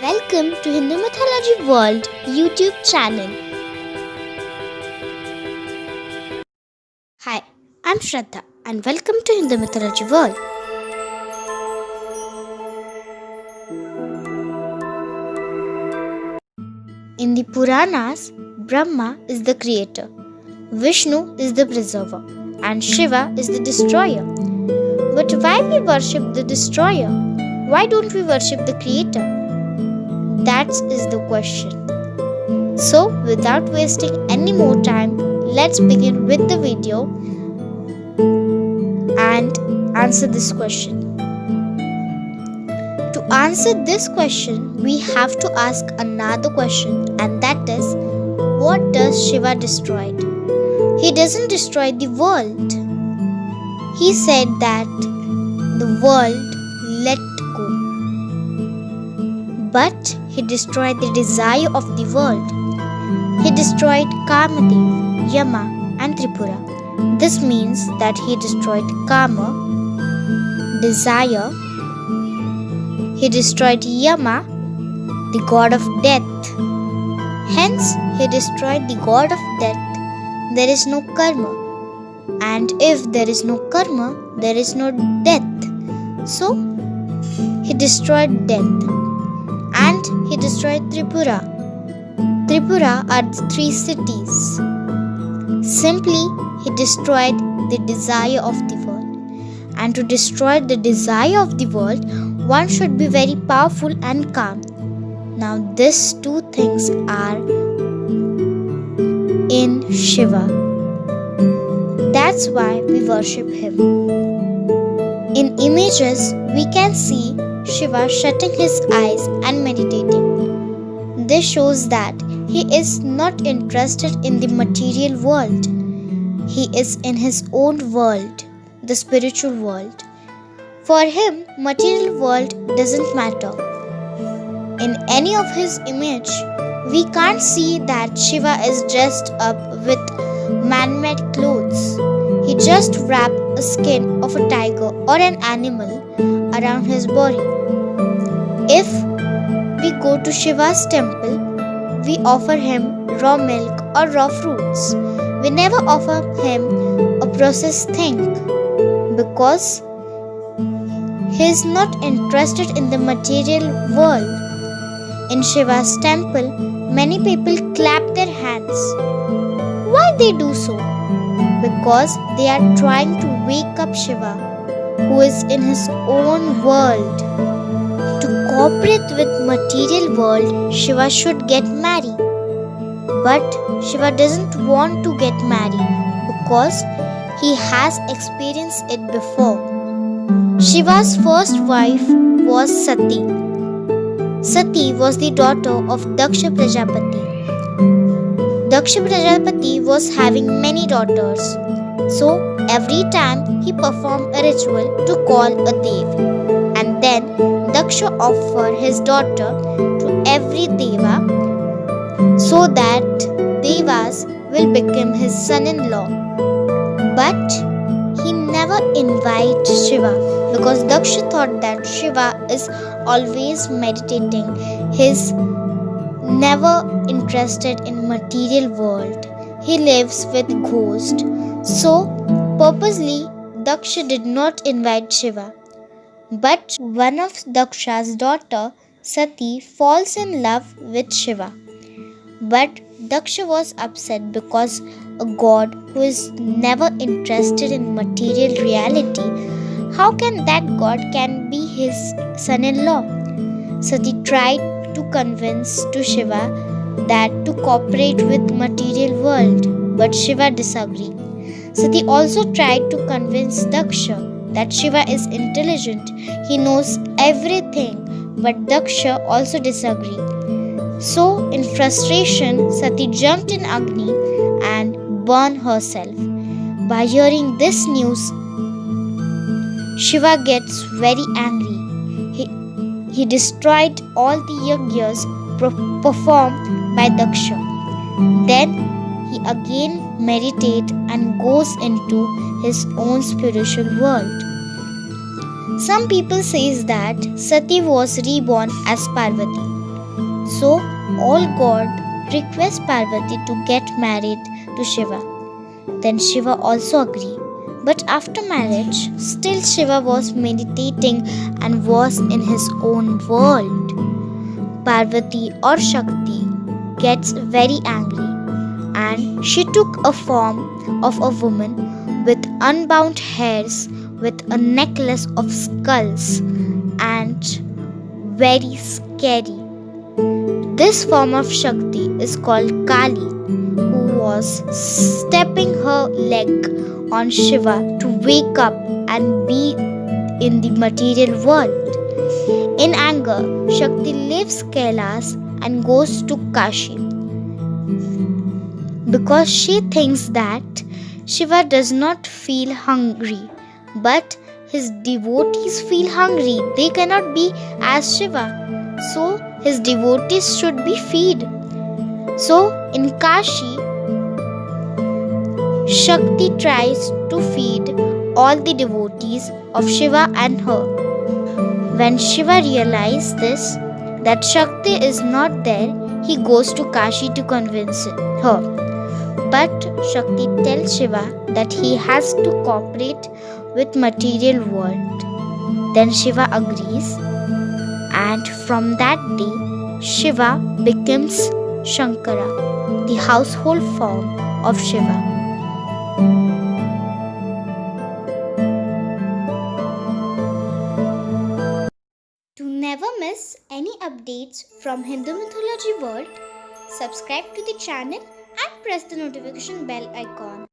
Welcome to Hindu Mythology World YouTube channel. Hi, I'm Shraddha and welcome to Hindu Mythology World. In the Puranas, Brahma is the creator, Vishnu is the preserver, and Shiva is the destroyer. But why we worship the destroyer? Why don't we worship the creator? That is the question. So, without wasting any more time, let's begin with the video and answer this question. To answer this question, we have to ask another question, and that is, what does Shiva destroy? He doesn't destroy the world. He said that the world let go. But he destroyed the desire of the world. He destroyed Kamadev, Yama and Tripura. This means that he destroyed Kama, desire. He destroyed Yama, the god of death. Hence, he destroyed the god of death. There is no karma. And if there is no karma, there is no death. So, he destroyed death. And he destroyed Tripura. Tripura are the 3 cities. Simply, he destroyed the desire of the world. And to destroy the desire of the world, one should be very powerful and calm. Now, these 2 things are in Shiva. That's why we worship him. In images, we can see Shiva shutting his eyes and meditating. This shows that he is not interested in the material world. He is in his own world, the spiritual world. For him, material world doesn't matter. In any of his image, we can't see that Shiva is dressed up with man-made clothes. He just wrapped a skin of a tiger or an animal around his body. If we go to Shiva's temple, we offer him raw milk or raw fruits. We never offer him a processed thing because he is not interested in the material world. In Shiva's temple, many people clap their hands. Why they do so? Because they are trying to wake up Shiva, who is in his own world. To cooperate with material world, Shiva should get married. But Shiva doesn't want to get married because he has experienced it before. Shiva's first wife was Sati. Sati was the daughter of Daksha Prajapati. Daksha Prajapati was having many daughters. So, every time he performed a ritual to call a Dev. And then Daksha offered his daughter to every Deva so that Devas will become his son-in-law. But he never invited Shiva because Daksha thought that Shiva is always meditating. He's never interested in material world. He lives with ghosts. So, purposely, Daksha did not invite Shiva. But one of Daksha's daughter, Sati, falls in love with Shiva. But Daksha was upset because a god who is never interested in material reality, how can that god can be his son-in-law? Sati tried to convince to Shiva that to cooperate with material world, but Shiva disagreed. Sati also tried to convince Daksha that Shiva is intelligent, he knows everything, but Daksha also disagreed. So, in frustration, Sati jumped in Agni and burned herself. By hearing this news, Shiva gets very angry. He destroyed all the yajnas performed by Daksha. Then he again meditates and goes into his own spiritual world. Some people say that Sati was reborn as Parvati So all god request Parvati to get married to Shiva. Then Shiva also agreed. But after marriage, still Shiva was meditating and was in his own world. Parvati or Shakti gets very angry and she took a form of a woman with unbound hairs with a necklace of skulls and very scary. This form of Shakti is called Kali, who was stepping her leg on Shiva to wake up and be in the material world. In anger, Shakti leaves Kailas and goes to Kashi because she thinks that Shiva does not feel hungry, but his devotees feel hungry. They cannot be as Shiva, so his devotees should be fed. So in Kashi, Shakti tries to feed all the devotees of Shiva and her. When Shiva realizes this, that Shakti is not there, he goes to Kashi to convince her. But Shakti tells Shiva that he has to cooperate with material world. Then Shiva agrees, and from that day, Shiva becomes Shankara, the household form of Shiva. To never miss any updates from Hindu mythology world, subscribe to the channel and press the notification bell icon.